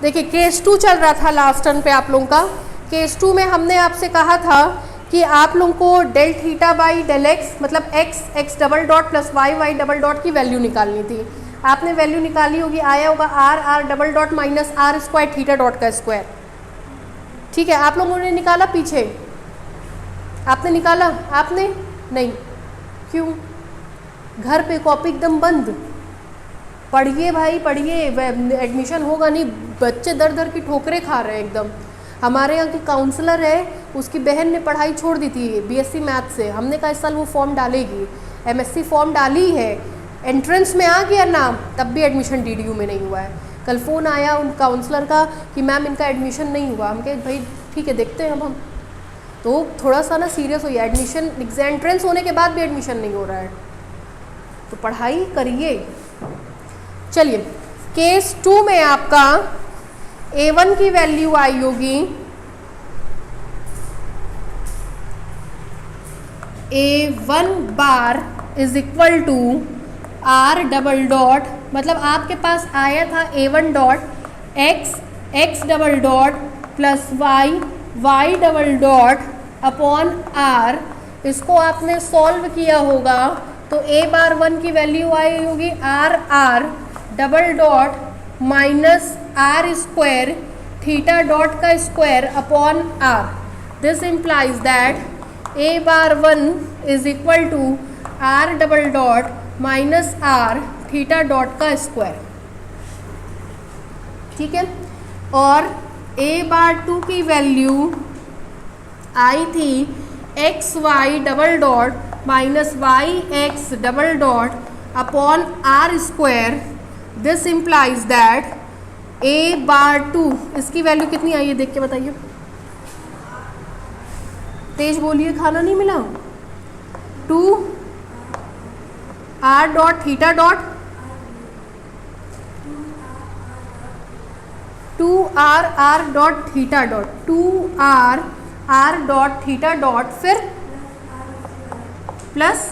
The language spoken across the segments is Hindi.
देखिए केस 2 चल रहा था लास्ट टर्न पे आप लोगों का। केस 2 में हमने आपसे कहा था कि आप लोगों को del theta by del x मतलब x double dot plus y double dot की वैल्यू निकालनी थी। आपने वैल्यू निकाली होगी, आया होगा r double dot minus r square theta dot का स्क्वायर। ठीक है, आप लोगों ने निकाला पीछे? आपने निकाला? आपने नहीं? क्यों? घर पे कॉपी एकदम बंद। पढ़िए भाई पढ़िए, एडमिशन होगा नहीं। बच्चे दर दर की ठोकरें खा रहे हैं एकदम। हमारे यहाँ की काउंसलर है, उसकी बहन ने पढ़ाई छोड़ दी थी बीएससी मैथ से। हमने कहा इस साल वो फॉर्म डालेगी, एमएससी फॉर्म डाली है, एंट्रेंस में आ गया नाम, तब भी एडमिशन डीडीयू में नहीं हुआ है। कल फ़ोन आया उन काउंसलर का कि मैम इनका एडमिशन नहीं हुआ। हम कहे भाई ठीक है देखते हैं अब हम। तो थोड़ा सा ना सीरियस होइए, एडमिशन एंट्रेंस होने के बाद भी एडमिशन नहीं हो रहा है, तो पढ़ाई करिए। चलिए केस 2 में आपका A1 की वैल्यू आई होगी A1 bar is equal to R double dot, मतलब आपके पास आया था A1 dot x double dot plus y double dot upon R। इसको आपने सॉल्व किया होगा तो A बार 1 की वैल्यू आई होगी R double dot minus r square theta dot का square upon R। This implies that A bar 1 is equal to R double dot minus r theta dot का स्क्वायर। ठीक है, और A बार 2 की वैल्यू आई थी x y double dot minus y x double dot upon r square. This implies that A bar 2, इसकी वैल्यू कितनी आई है देख के बताइए, तेज बोलिए, खाना नहीं मिला। 2 R dot theta dot 2 R dot theta dot 2 R dot theta dot फिर प्लस,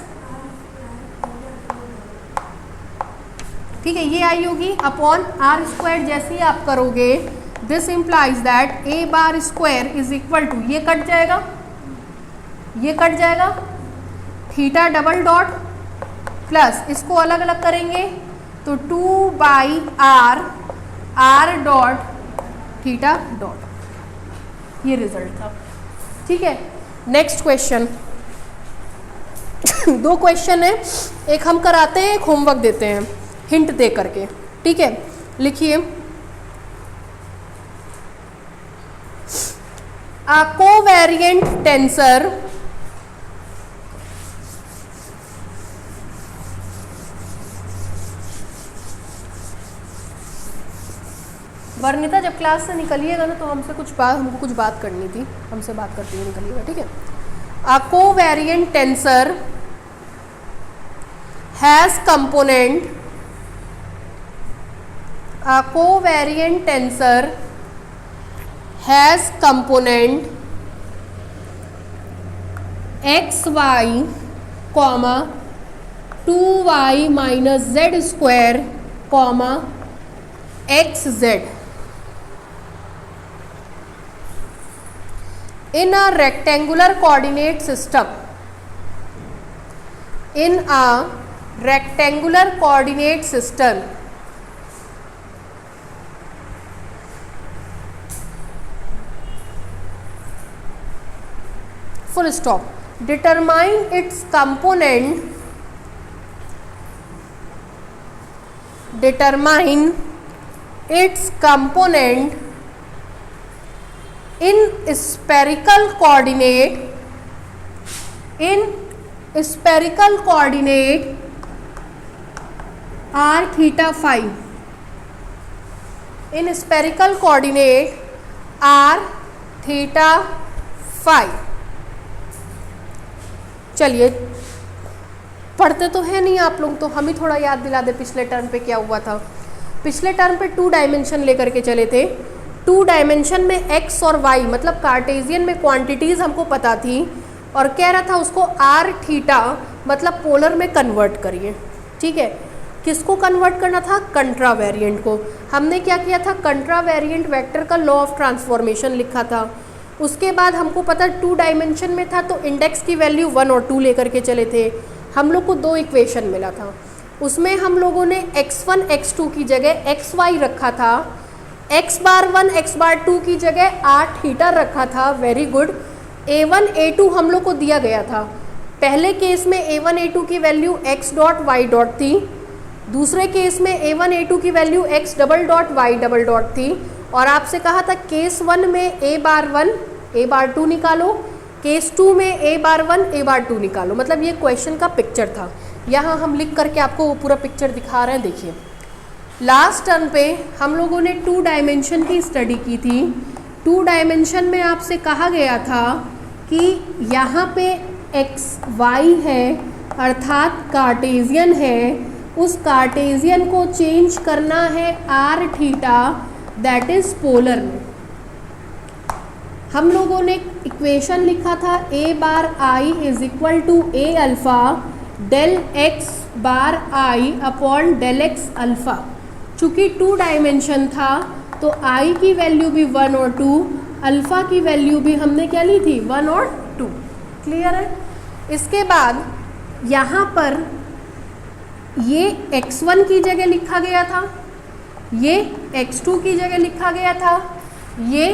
ठीक है, ये आई होगी अपॉन आर स्क्वायर। जैसे ही आप करोगे this implies that A bar square is equal to, ये कट जाएगा, ये कट जाएगा, थीटा डबल डॉट प्लस इसको अलग अलग करेंगे तो 2 by R dot theta dot. ये रिजल्ट था। ठीक है, नेक्स्ट क्वेश्चन। 2 क्वेश्चन है, एक हम कराते हैं, एक होमवर्क देते हैं हिंट दे करके। ठीक है, लिखिए a covariant tensor वर्णिता जब क्लास से निकलिएगा ना तो हमको कुछ बात करनी थी, हमसे बात करते हुए निकलिएगा। ठीक है, a covariant tensor has component, a covariant tensor has component xy, 2y minus z square, xz in a rectangular coordinate system. In a rectangular coordinate system, full stop. Determine its component, determine its component in spherical coordinate, in spherical coordinate r theta phi, in spherical coordinate r theta phi। चलिए पढ़ते तो है नहीं आप लोग, तो हम ही थोड़ा याद दिला दे पिछले टर्म पे क्या हुआ था। पिछले टर्म पे 2 डायमेंशन लेकर के चले थे। 2 डायमेंशन में x और y मतलब कार्टेशियन में क्वांटिटीज़ हमको पता थी, और कह रहा था उसको r थीटा मतलब पोलर में कन्वर्ट करिए। ठीक है, किसको कन्वर्ट करना था? कंट्रा वेरिएंट को। हमने क्या किया था? कंट्रा वेरिएंट वेक्टर का लॉ ऑफ ट्रांसफॉर्मेशन लिखा था। उसके बाद हमको पता 2 डायमेंशन में था तो इंडेक्स की वैल्यू 1 और 2 लेकर के चले थे। हम लोग को 2 इक्वेशन मिला था, उसमें हम लोगों ने x1 x2 की जगह xy रखा था, x बार 1 x बार 2 की जगह r थीटा रखा था। Very good. a1 a2 हम लोग को दिया गया था। पहले केस में a1 a2 की value x dot y dot थी, दूसरे केस में a1 a2 की value x double dot y double dot थी। और आपसे कहा था केस 1 में a बार 1 a बार 2 निकालो, केस 2 में a बार 1 a बार 2 निकालो। मतलब ये क्वेश्चन का पिक्चर था। यहाँ हम लिख करके आपको वो पूरा पिक्चर दिखा रहे हैं। देखिए लास्ट टर्म पे हम लोगों ने 2 डायमेंशन की स्टडी की थी। 2 डायमेंशन में आपसे कहा गया था कि यहाँ पे एक्स वाई है अर्थात कार्टेशियन है, उस कार्टेशियन को चेंज करना है r theta that is polar में। हम लोगों ने इक्वेशन लिखा था A bar i is equal to A alpha del x bar i upon del x alpha. चूँकि 2 डायमेंशन था तो आई की वैल्यू भी 1 और 2, अल्फ़ा की वैल्यू भी हमने क्या ली थी? 1 और 2। क्लियर है? इसके बाद यहाँ पर ये x1 की जगह लिखा गया था, ये x2 की जगह लिखा गया था, ये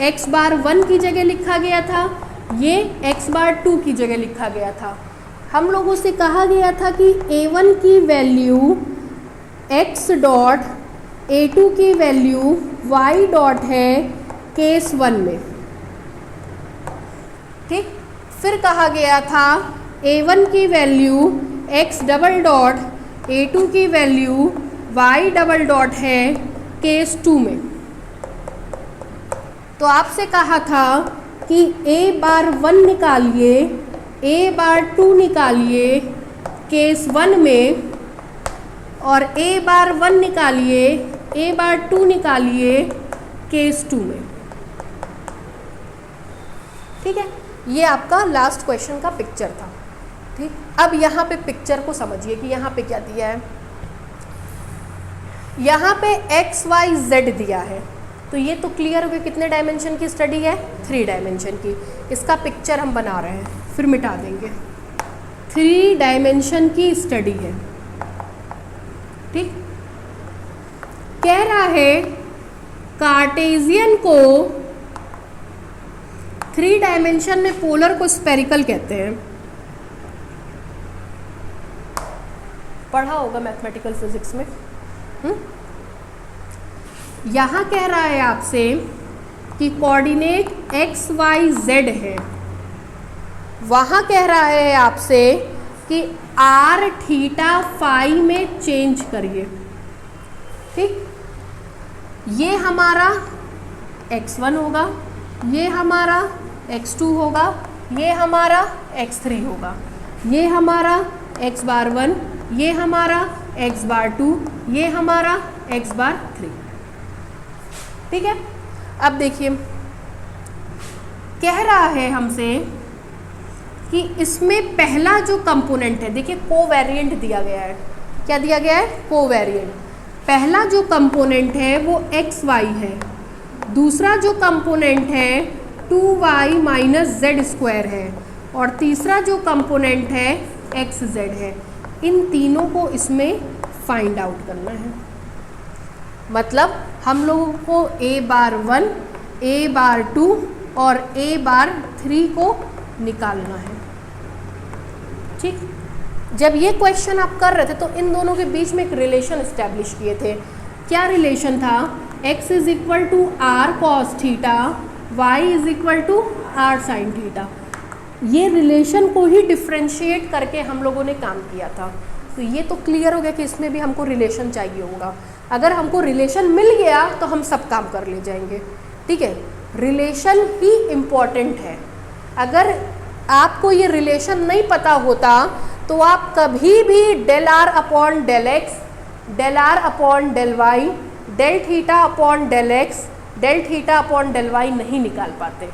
x बार 1 की जगह लिखा गया था, ये x बार 2 की जगह लिखा गया था। हम लोगों से कहा गया था कि a1 की वैल्यू x डॉट a2 की वैल्यू y डॉट है केस 1 में। ठीक, फिर कहा गया था a1 की value x double dot a2 की वैल्यू y डबल डॉट है केस 2 में। तो आपसे कहा था कि a बार 1 निकालिए, a बार 2 निकालिए केस 1 में, और a बार 1 निकालिए, a बार 2 निकालिए केस 2 में। ठीक है, ये आपका लास्ट क्वेश्चन का पिक्चर था। ठीक, अब यहाँ पे पिक्चर को समझिए कि यहाँ पे क्या दिया है। यहाँ पे x y z दिया है, तो ये तो क्लियर हो गया कितने डायमेंशन की स्टडी है? 3 डायमेंशन की। इसका पिक्चर हम बना रहे हैं, फिर मिटा देंगे। 3 डायमेंशन की स्टडी है। ठीक, कह रहा है कार्टेशियन को 3 डायमेंशन में पोलर को स्फेरिकल कहते हैं। पढ़ा होगा मैथमेटिकल फिजिक्स में। यहाँ कह रहा है आपसे कि कोऑर्डिनेट x y z है, वहाँ कह रहा है आपसे कि r थीटा फाई में चेंज करिए। ठीक, ये हमारा x1 होगा, ये हमारा x2 होगा, ये हमारा x3 होगा, ये हमारा x बार 1, ये हमारा x बार 2, ये हमारा x बार 3। ठीक है, अब देखिए कह रहा है हमसे कि इसमें पहला जो कंपोनेंट है, देखिए कोवेरिएंट दिया गया है। क्या दिया गया है? कोवेरिएंट। पहला जो कंपोनेंट है वो एक्स वाई है, दूसरा जो कंपोनेंट है 2y माइनस जेड स्क्वायर है, और तीसरा जो कंपोनेंट है एक्स जेड है। इन तीनों को इसमें फाइंड आउट करना है। मतलब हम लोगों को a बार 1, a बार 2 और a बार 3 को निकालना है। ठीक, जब ये क्वेश्चन आप कर रहे थे तो इन दोनों के बीच में एक रिलेशन इस्टेब्लिश किए थे। क्या रिलेशन था? x is equal to r cos theta, y is equal to r sine theta. ये रिलेशन को ही डिफ्रेंशिएट करके हम लोगों ने काम किया था। तो ये तो क्लियर हो गया कि इसमें भी हमको रिलेशन चाहिए होगा। अगर हमको रिलेशन मिल गया तो हम सब काम कर ले जाएंगे। ठीक है, रिलेशन ही इम्पॉर्टेंट है। अगर आपको ये रिलेशन नहीं पता होता तो आप कभी भी del r upon del x, del r upon del y, del theta upon del x, del theta upon del y नहीं निकाल पाते।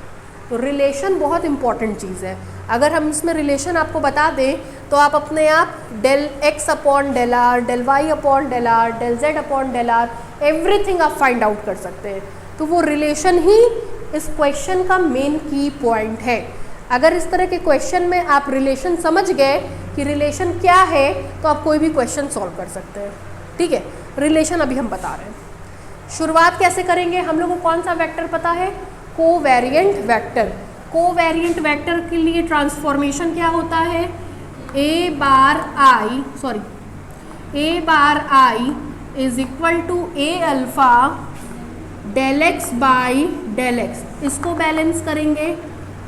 तो रिलेशन बहुत इंपॉर्टेंट चीज़ है। अगर हम इसमें रिलेशन आपको बता दें तो आप अपने आप del x upon del r, del y upon del r, del z upon del r, everything आप फाइंड आउट कर सकते हैं। तो वो रिलेशन ही इस क्वेश्चन का मेन की पॉइंट है। अगर इस तरह के क्वेश्चन में आप रिलेशन समझ गए कि रिलेशन क्या है तो आप कोई भी क्वेश्चन सॉल्व कर सकते हैं। ठीक है, रिलेशन अभी हम बता रहे हैं। शुरुआत कैसे करेंगे? हम लोग को कौन सा वेक्टर पता है? Covariant vector. कोवेरिएंट वेक्टर के लिए ट्रांसफॉर्मेशन क्या होता है? A bar i is equal to A alpha del x by del x. इसको बैलेंस करेंगे,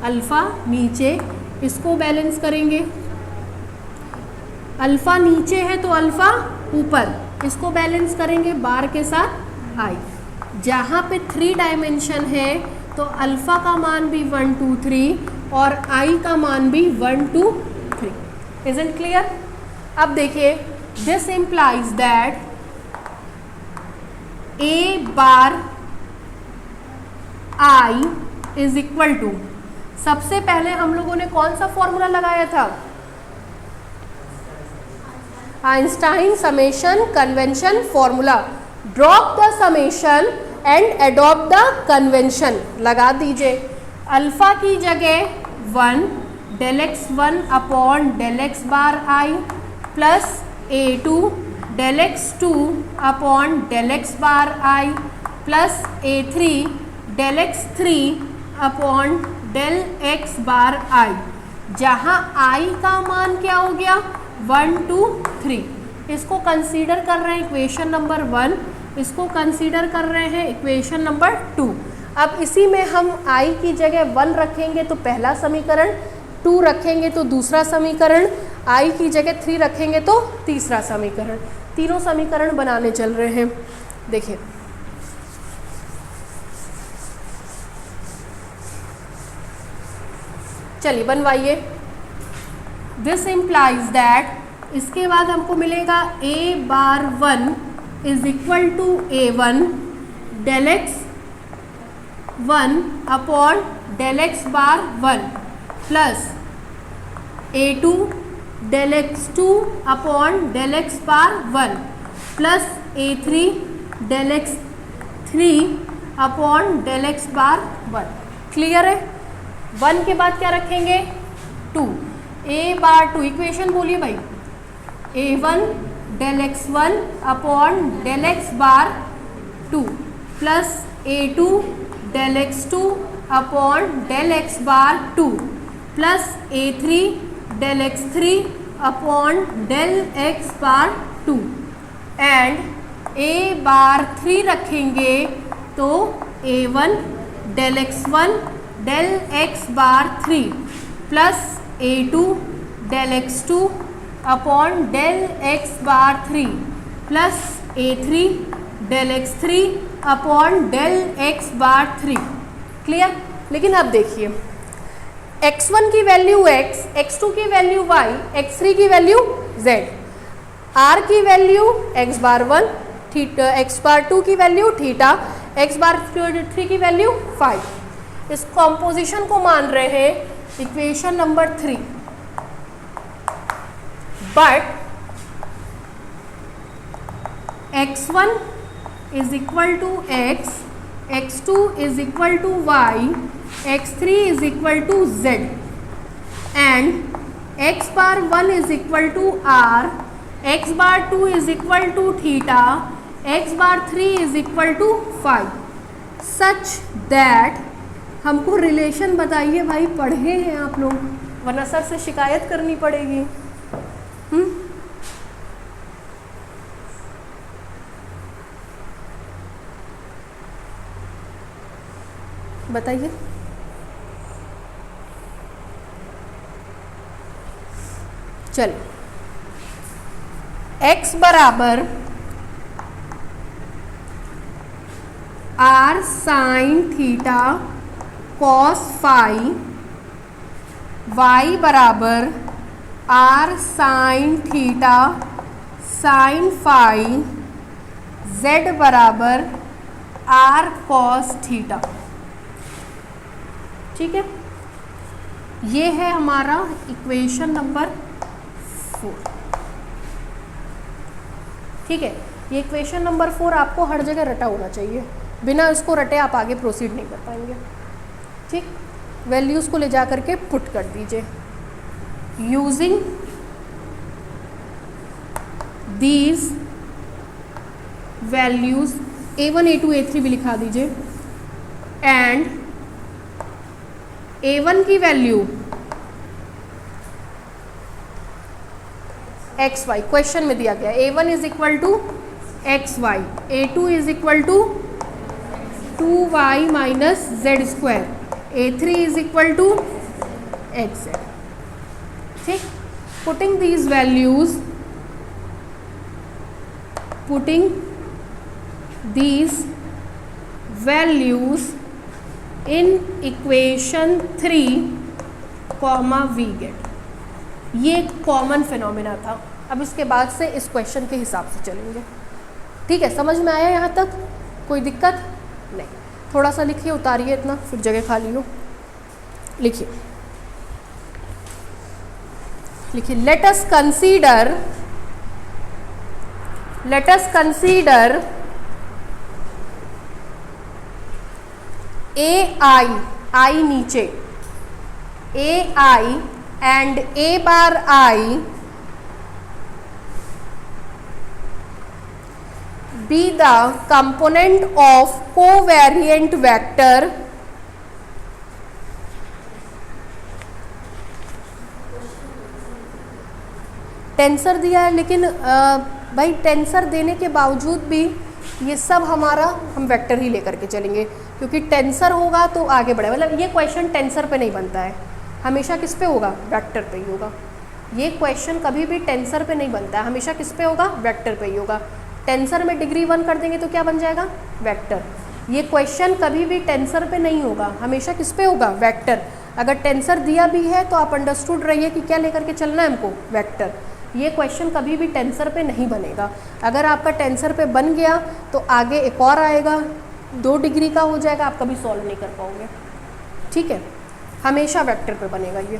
अल्फा नीचे, इसको बैलेंस करेंगे, अल्फा नीचे है तो अल्फा ऊपर, इसको बैलेंस करेंगे बार के साथ आई। जहाँ पे 3 डायमेंशन है तो अल्फा का मान भी 1 2 3 और आई का मान भी 1 2 3। Is it clear? अब देखिए, this implies that a bar i is equal to, सबसे पहले हम लोगों ने कौन सा फॉर्मूला लगाया था? Einstein summation convention formula. Drop the summation and adopt the convention लगा दीजिए। अल्फा की जगह 1 del x 1 upon del x bar i plus A2 del x 2 upon del x bar i plus A3 del x 3 upon del x bar i. जहाँ आई का मान क्या हो गया? 1 2 3। इसको कंसीडर कर रहे हैं इक्वेशन नंबर 1, इसको कंसीडर कर रहे हैं इक्वेशन नंबर 2। अब इसी में हम आई की जगह 1 रखेंगे तो पहला समीकरण, 2 रखेंगे तो दूसरा समीकरण, आई की जगह 3 रखेंगे तो तीसरा समीकरण। तीनों समीकरण बनाने चल रहे हैं। देखिए, चलिए बनवाइए। दिस इम्प्लाइज दैट, इसके बाद हमको मिलेगा a bar 1 is equal to A1 del x 1 upon del x bar 1 plus A2 del x 2 upon del x bar 1 plus A3 del x 3 upon del x bar 1। Clear है? 1 के बाद क्या रखेंगे? 2। ए बार 2, इक्वेशन बोलिए भाई। A1 del x 1 upon del x bar 2 plus A2 del x 2 upon del x bar 2 plus A3 del x 3 upon del x bar 2 and A bar 3 रखेंगे तो A1 del x 1 del x bar 3 plus A2 del x 2 upon del x bar 3 plus A3 del x 3 upon del x bar 3। Clear? लेकिन अब देखिए, x1 की वैल्यू x, x2 की वैल्यू y, x3 की वैल्यू z, r की value x bar 1 theta, x bar 2 की वैल्यू थीटा, x बार 3 की वैल्यू 5। इस कॉम्पोजिशन को मान रहे हैं equation number 3। But x1 is equal to x, x2 is equal to y, x3 is equal to z and x bar 1 is equal to r, x bar 2 is equal to थीटा, x bar 3 is equal to 5 such that, हमको रिलेशन बताइए भाई, पढ़े हैं आप लोग, वरना सर से शिकायत करनी पड़ेगी। बताइए। चलिए, x बराबर r sine theta cos phi, y बराबर r sine theta sine phi, z बराबर r कॉस थीटा। ठीक है, ये है हमारा इक्वेशन नंबर 4। ठीक है, ये इक्वेशन नंबर 4 आपको हर जगह रटा होना चाहिए, बिना इसको रटे आप आगे प्रोसीड नहीं कर पाएंगे। ठीक, वैल्यूज़ को ले जा करके पुट कर दीजिए using these values, A1 A2 A3 भी लिखा दीजिए, एंड A1 की वैल्यू XY क्वेश्चन में दिया गया, A1 is equal to XY, A2 is equal to 2y minus z square, A3 is equal to XZ। ठीक, putting these values, putting these values in equation 3, we get। ये कॉमन फिनोमिना था। अब इसके बाद से इस क्वेश्चन के हिसाब से चलेंगे। ठीक है, समझ में आया यहाँ तक? कोई दिक्कत नहीं? थोड़ा सा लिखिए, उतारिए इतना, फिर जगह खाली हो। लिखिए लिखिए, let us consider I नीचे, AI and A bar I be the component of covariant vector tensor दिया है, लेकिन भाई टेंसर देने के बावजूद भी ये सब हमारा हम वेक्टर ही लेकर के चलेंगे, क्योंकि टेंसर होगा तो आगे बढ़े। मतलब ये क्वेश्चन टेंसर पे नहीं बनता है, हमेशा किस पे होगा? वेक्टर पे ही होगा। ये क्वेश्चन कभी भी टेंसर पे नहीं बनता है, हमेशा किस पे होगा? वेक्टर पे ही होगा। टेंसर में डिग्री 1 कर देंगे तो क्या बन जाएगा? वेक्टर। ये क्वेश्चन कभी भी टेंसर पे नहीं होगा, हमेशा किस पे होगा? वेक्टर। अगर टेंसर दिया भी है तो आप अंडरस्टूड रहिए कि क्या लेकर के चलना है हमको? वेक्टर। ये क्वेश्चन कभी भी टेंसर पे नहीं बनेगा। अगर आपका टेंसर पे बन गया तो आगे एक और आएगा, 2 डिग्री का हो जाएगा, आप कभी सॉल्व नहीं कर पाओगे। ठीक है, हमेशा वेक्टर पे बनेगा ये।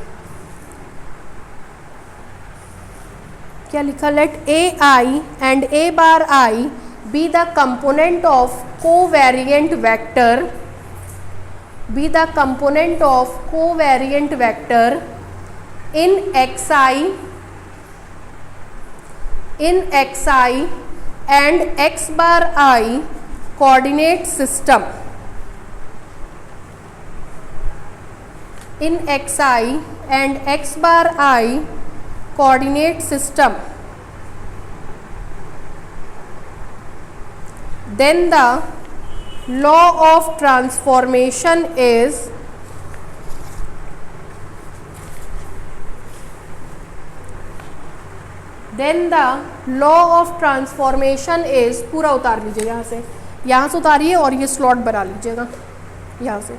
क्या लिखा? Let AI and A bar I be the component of covariant vector, be the component of covariant vector in xi and x bar I coordinate system, in xi and x bar I coordinate system, then the law of transformation is पूरा उतार लीजिए यहाँ से उतारिए और ये स्लॉट बना लीजिएगा यहाँ से।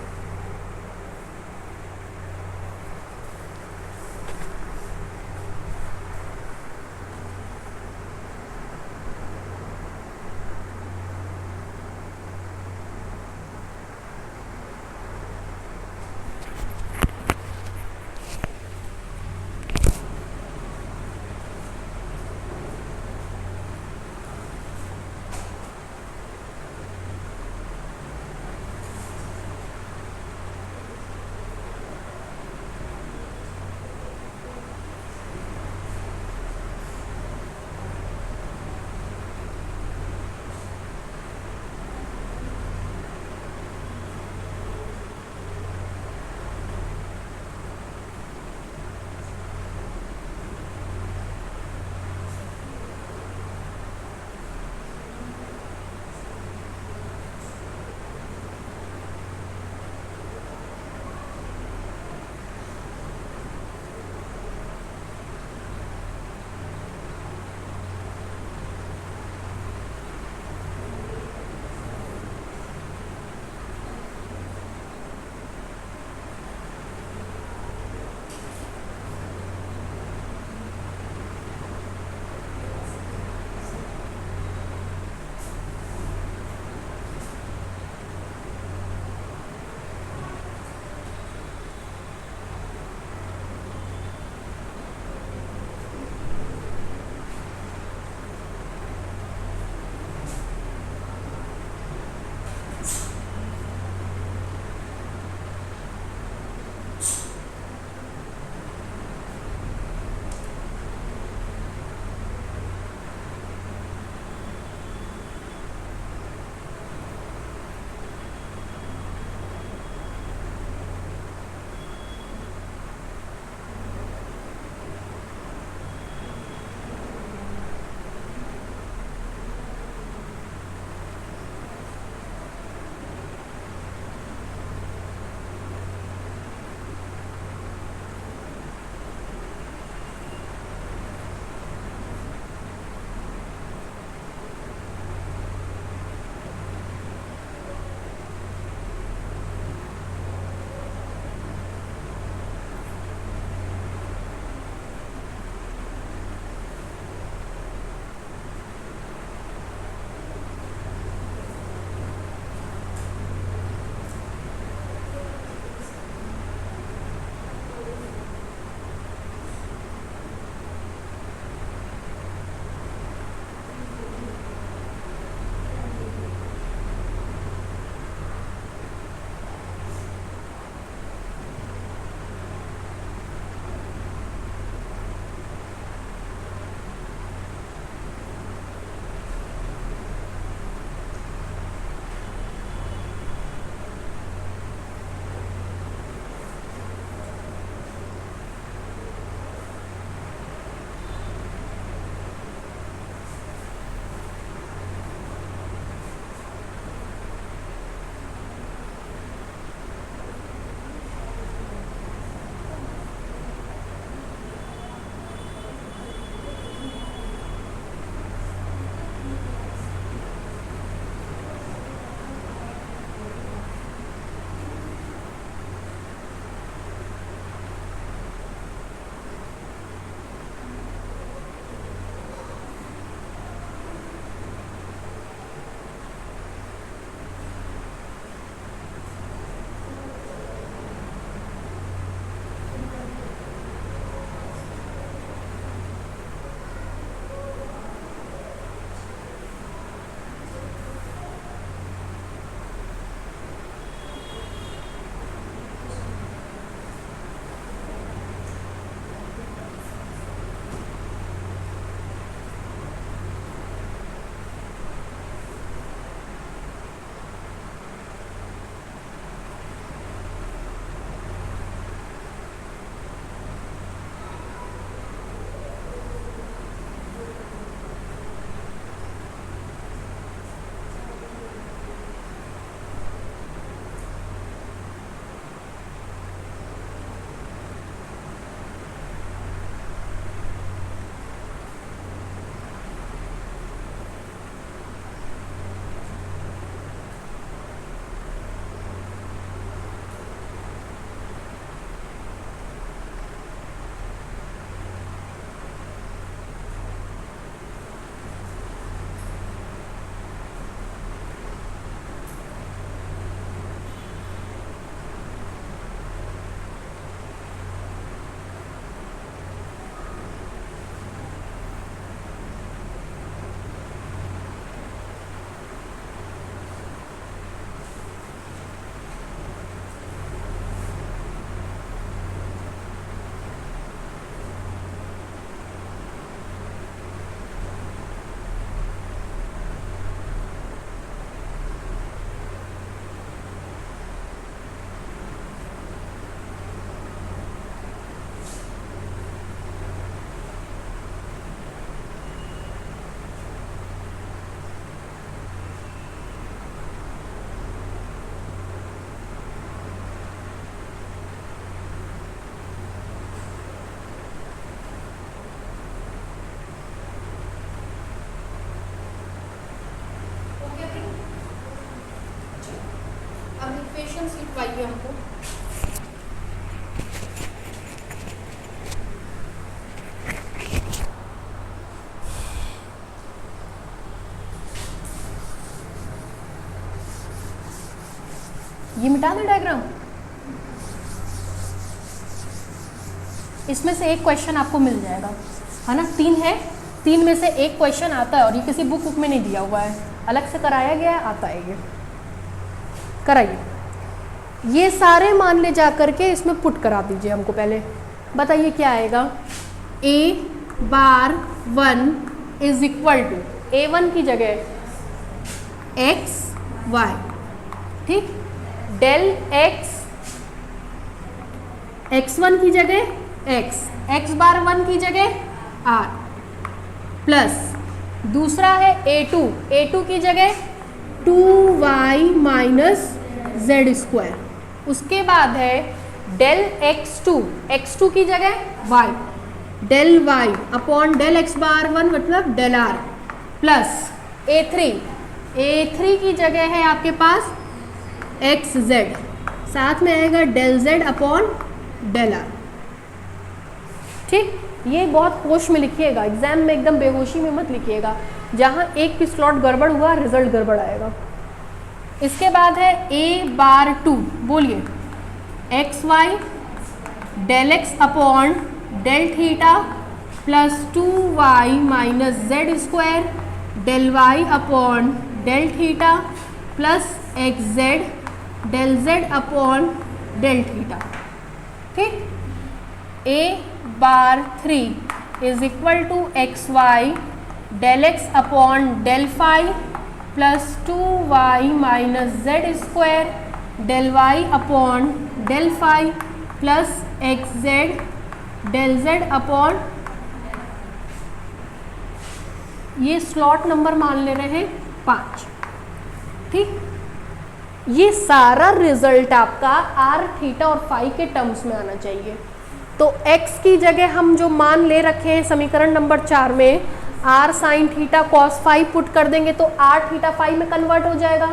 अब इक्वेशन लिखवाइए हमको। ये मिटा दें डायग्राम। इसमें से एक क्वेश्चन आपको मिल जाएगा, है ना। 3 है, 3 में से एक क्वेश्चन आता है और ये किसी बुक में नहीं दिया हुआ है, अलग से कराया गया है, आता है ये। कराइए, ये सारे मान ले जा करके इसमें पुट करा दीजिए हमको पहले। बताइए क्या आएगा। A⁻1 is equal to A1 की जगह XY, ठीक। डेल X X1 की जगह X, X⁻1 की जगह R, प्लस दूसरा है A2 की जगह 2y माइनस जेड स्क्वायर। उसके बाद है डेल X2 की जगह y, del y upon del X⁻1 मतलब डेल R, प्लस A3 की जगह है आपके पास XZ, साथ में आएगा del Z upon del R, ठीक। ये बहुत होश में लिखिएगा, एग्जाम में एकदम बेहोशी में मत लिखिएगा, जहाँ एक भी स्लॉट गड़बड़ हुआ रिजल्ट गड़बड़ आएगा। इसके बाद है A⁻2, बोलिए XY del X upon del theta plus 2y minus z square del Y upon del theta plus XZ del Z upon del theta, ठीक। A⁻3 is equal to XY del X upon del phi plus 2y minus z square del Y upon del phi plus XZ del Z upon, ये स्लॉट नंबर मान ले रहे हैं 5, ठीक। ये सारा रिजल्ट आपका R, थीटा और फाई के टर्म्स में आना चाहिए। तो x की जगह हम जो मान ले रखे हैं समीकरण नंबर 4 में r sine theta cos phi put कर देंगे तो r थीटा फाई में कन्वर्ट हो जाएगा,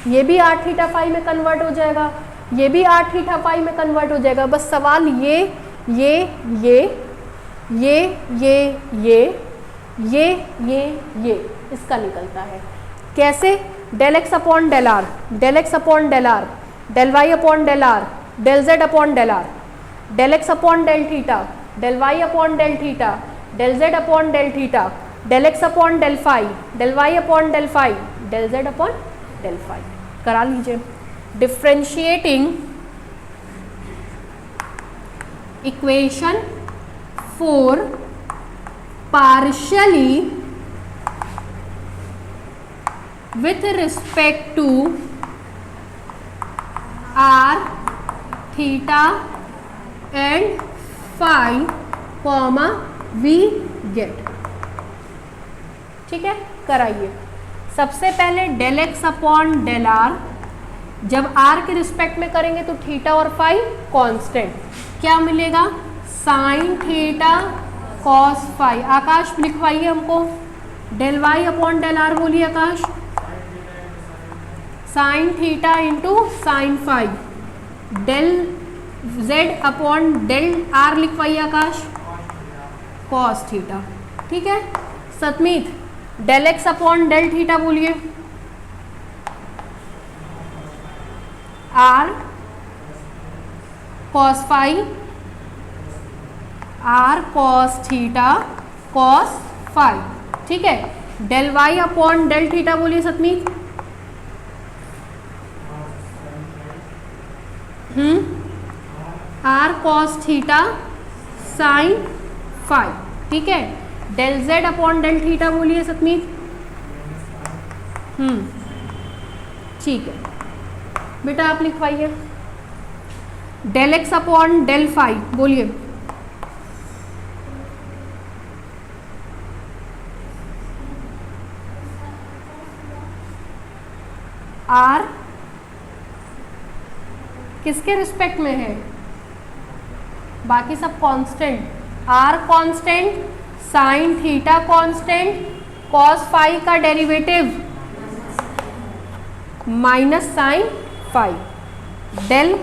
ये भी r थीटा फाई में कन्वर्ट हो जाएगा, ये भी r थीटा फाई में कन्वर्ट हो जाएगा। बस सवाल ये इसका निकलता है। कैसे? Del x upon del r, del x upon del r, del y upon del r, del z upon del r, del x upon del theta, del y upon del theta, del z upon del theta, del x upon del phi, del y upon del phi, del z upon del phi. करा लीजिए। Differentiating equation 4 partially with respect to r, theta and phi, comma we get, ठीक है। कराइए। सबसे पहले del x upon del r, जब r के रिस्पेक्ट में करेंगे तो थीटा और फाई कांस्टेंट, क्या मिलेगा? Sine theta cos phi. Akash लिखवाइए हमको, del y upon del r बोलिए Akash. Sine theta into sine phi, del z upon del r लिखवाइए आकाश, कॉस थीटा, ठीक है। Satmeet del x upon del theta बोलिए, r cos phi, r cos theta cos phi, ठीक है। Del y upon del theta बोलिए Satmeet. r cos theta sine phi, ठीक है। Del z upon del theta बोलिए सतमीत। ठीक है बेटा, आप लिखवाइए। Del x upon del phi बोलिए। r किसके रिस्पेक्ट में है? बाकी सब constant, r constant, sine theta constant, cos phi का derivative minus sine phi del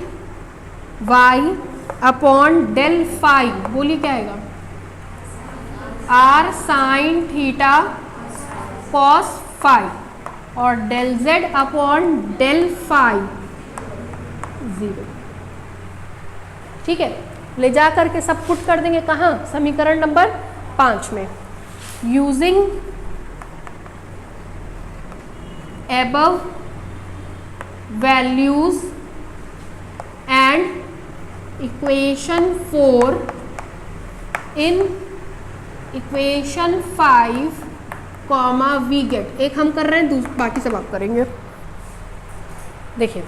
y upon del phi, बोलिए क्या आएगा, r sine theta cos phi, और del z upon del phi 0। ठीक है, ले जा करके सब पुट कर देंगे कहाँ, समीकरण नंबर 5 में। Using above values and equation 4 in equation 5 comma we get, एक हम कर रहे हैं, बाकी सब आप करेंगे। देखिए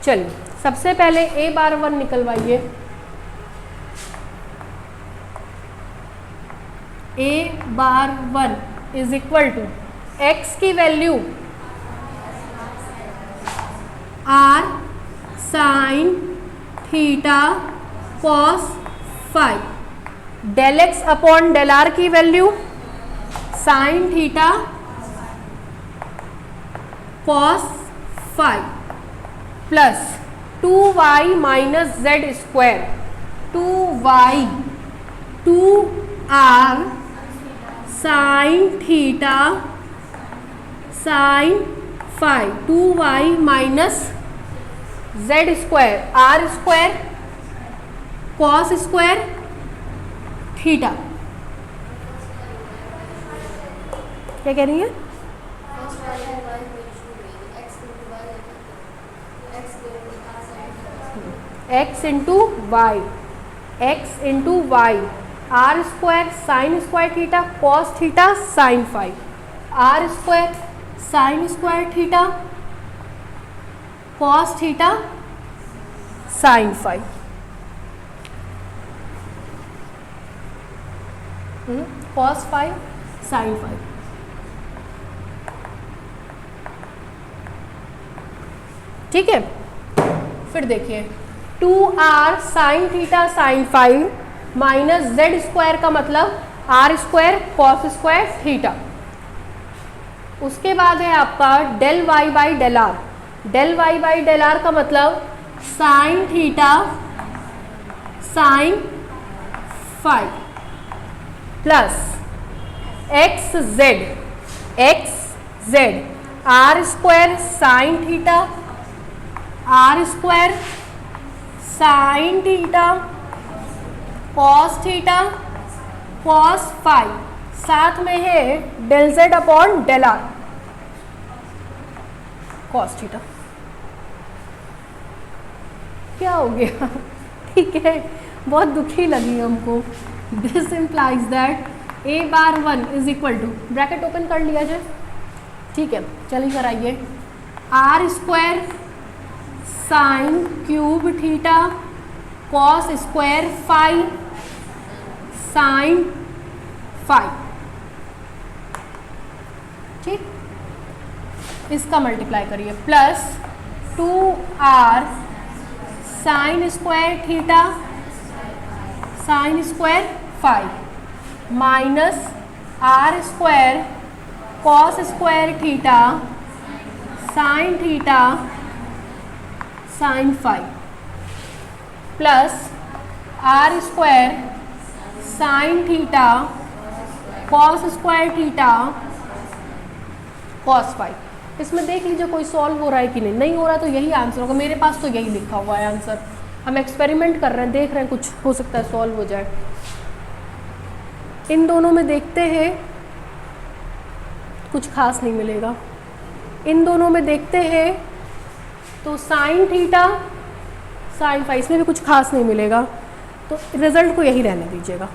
चलिए सबसे पहले a बार 1 निकलवाइए। a bar 1 is equal to x की value r sine theta cos phi, del x upon del r की value sine theta cos phi plus 2y minus z square, 2y 2r sine theta sine phi, 2y minus z square r square cos square theta. क्या कह रही है, x into y, x into y, r square sine square theta cos theta sine phi, r square sine square theta cos theta sine phi, cos phi sine phi. ठीक है, फिर देखिए 2r sine theta sine phi minus z square का मतलब r square cos square theta. उसके बाद है आपका del y by del r, del y by del r का मतलब sine theta sine phi plus x z r square sine theta r square sine theta cos theta cos phi, साथ में है del z upon del r cos theta. क्या हो गया, ठीक है, बहुत दुखी लगी हमको। This implies that a bar 1 is equal to, bracket open कर लिया जाए, ठीक है, चलिए कराइए, r square sine cube theta cos square phi sine phi. ठीक, इसका मल्टीप्लाई करिए plus 2r sine square theta sine square phi minus r square cos square theta sine phi plus r square sine theta cos square theta cos phi. इसमें देख लीजिए कोई सॉल्व हो रहा है कि नहीं, नहीं हो रहा तो यही आंसर होगा। मेरे पास तो यही लिखा हुआ है आंसर, हम एक्सपेरिमेंट कर रहे हैं, देख रहे हैं कुछ हो सकता है सॉल्व हो जाए। इन दोनों में देखते हैं, कुछ खास नहीं मिलेगा। इन दोनों में देखते हैं तो साइन थीटा साइन फाई, इसमें भी कुछ खास नहीं मिलेगा, तो रिजल्ट को यही रहने दीजिएगा।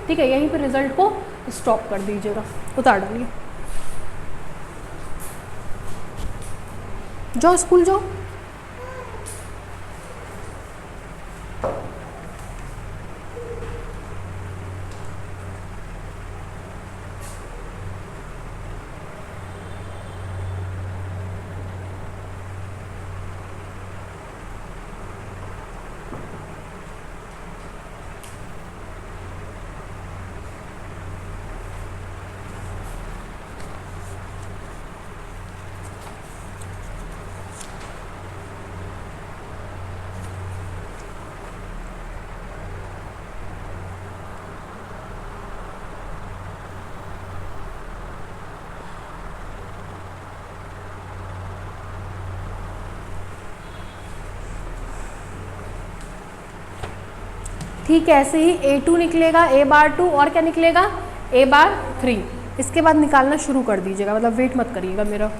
ठीक है, यहीं पे रिजल्ट को स्टॉप कर दीजिएगा, उतार डालिए, जाओ स्कूल जाओ। ठीक ऐसे ही A2 निकलेगा A⁻2 और क्या निकलेगा A⁻3। इसके बाद निकालना शुरू कर दीजिएगा, मतलब वेट मत करिएगा मेरा।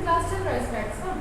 क्लास चल रहा है स्टैट्स का?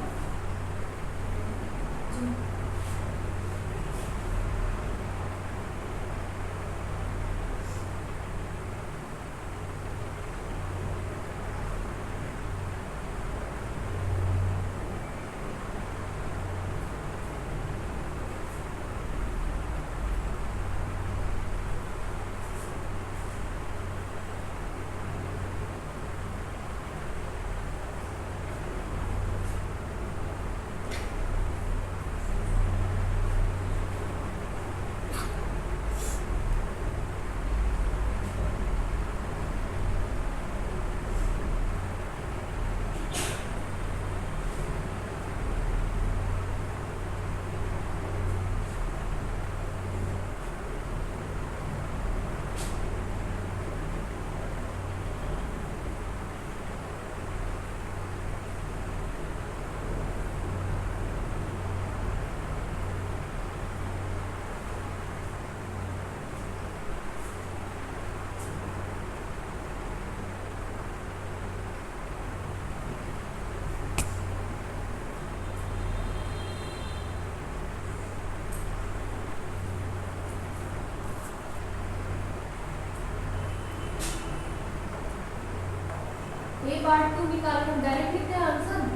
ए बार 2 निकाल कर डायरेक्ट लिखते हैं आंसर।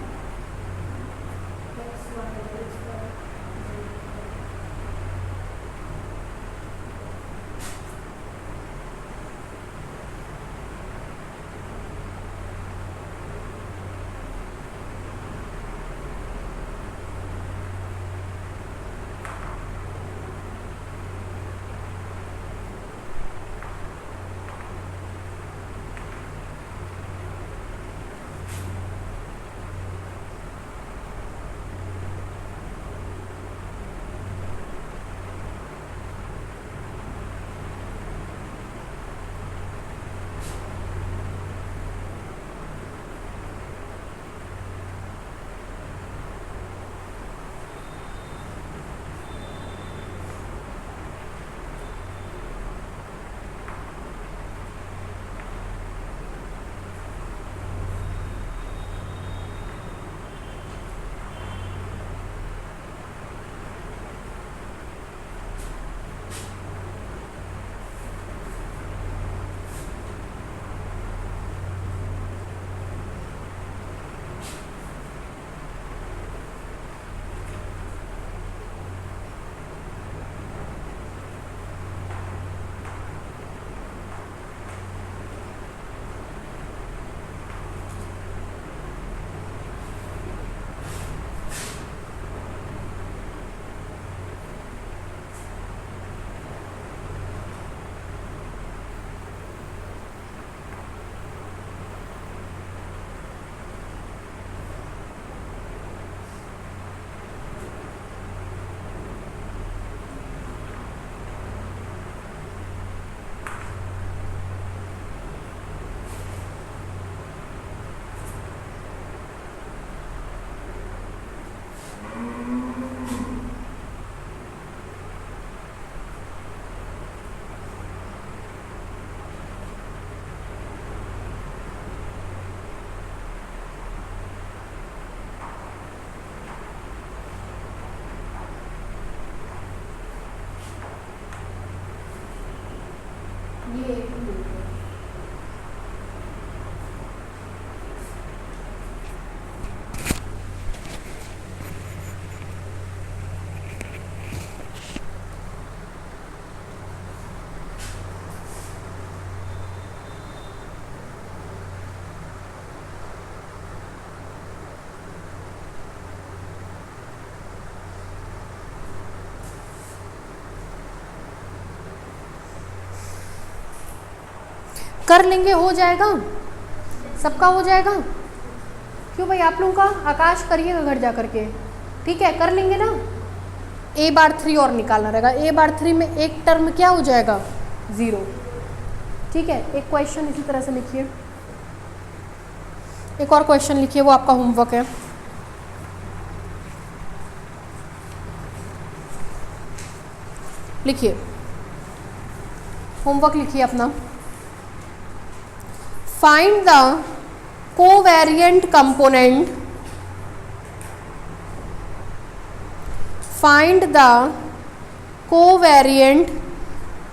ये कर लेंगे, हो जाएगा, सबका हो जाएगा। क्यों भाई आप लोगों का? आकाश करिएगा घर जा करके, ठीक है, कर लेंगे ना। ए बार 3 और निकालना रहेगा। ए बार 3 में एक टर्म क्या हो जाएगा? 0, ठीक है। एक क्वेश्चन इसी तरह से लिखिए, एक और क्वेश्चन लिखिए, वो आपका होमवर्क है। लिखिए, होमवर्क लिखिए अपना। Find the covariant component. Find the covariant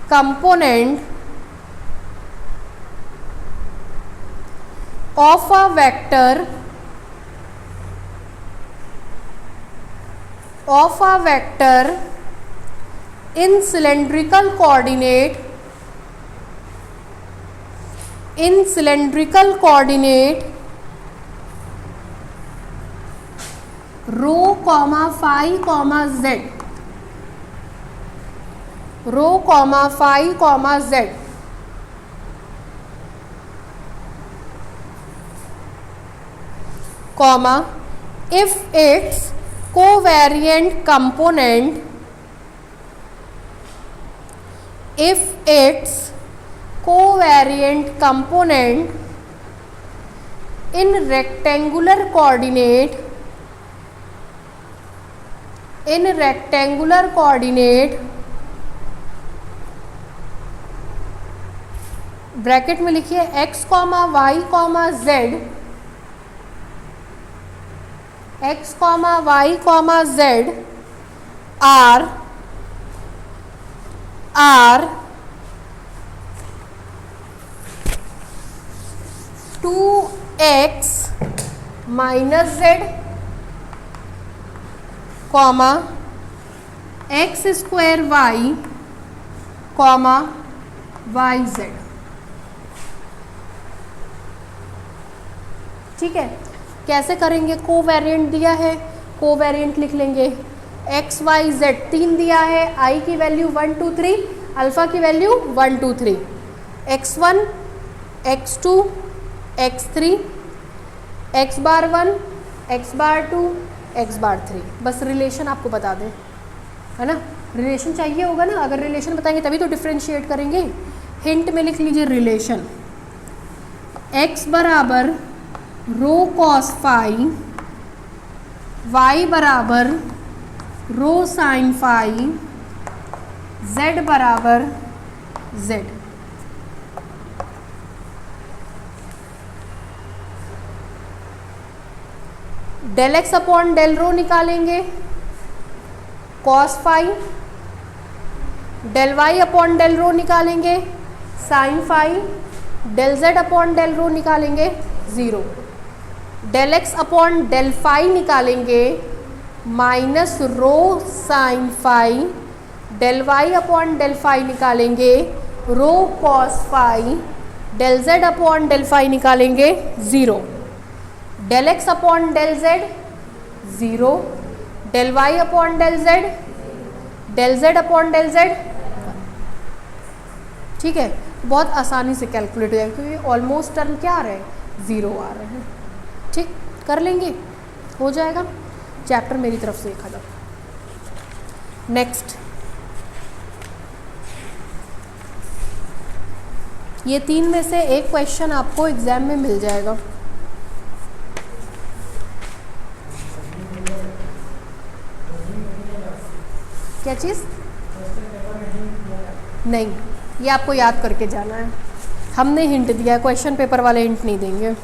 component of a vector in cylindrical coordinate rho, phi, z, rho, phi, z, comma, if its covariant component in rectangular coordinate bracket में लिखिए x, y, z, x, y, z are 2 x minus z comma x square y comma y z. ठीक है, कैसे करेंगे? कोवेरिएंट दिया है, कोवेरिएंट लिख लेंगे। एक्स वाई जेड 3 दिया है, आई की वैल्यू 1 2 3, अल्फा की value 1 2 3, x1 x2 x3 x bar 1 x bar 2 x bar 3। बस रिलेशन आपको बता दें, है ना? रिलेशन चाहिए होगा ना, अगर रिलेशन बताएंगे तभी तो डिफ्रेंशिएट करेंगे। हिंट में लिख लीजिए रिलेशन, x बराबर रो कॉस फाई, y बराबर रो साइन फाई, z बराबर z। Del x upon del rho निकालेंगे cos phi, del y upon del rho निकालेंगे sine phi, del z upon del rho निकालेंगे 0, del x upon del phi निकालेंगे minus rho sine phi, del y upon del phi निकालेंगे rho cos phi, del z upon del phi निकालेंगे 0, del x upon del z 0, del y upon del z upon del z. ठीक है, बहुत आसानी से कैलकुलेट हो जाएगा क्योंकि ऑलमोस्ट टर्म क्या आ रहे हैं? 0 आ रहे हैं। ठीक, कर लेंगे, हो जाएगा। चैप्टर मेरी तरफ से खत्म। नेक्स्ट, ये 3 में से एक क्वेश्चन आपको एग्जाम में मिल जाएगा। क्या चीज़? नहीं, ये आपको याद करके जाना है। हमने हिंट दिया है, क्वेश्चन पेपर वाले हिंट नहीं देंगे,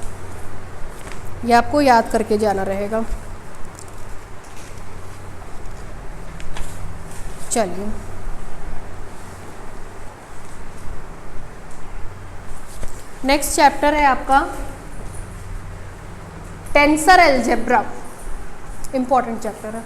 ये आपको याद करके जाना रहेगा। चलिए, नेक्स्ट चैप्टर है आपका टेंसर अलजेब्रा, इंपॉर्टेंट चैप्टर है।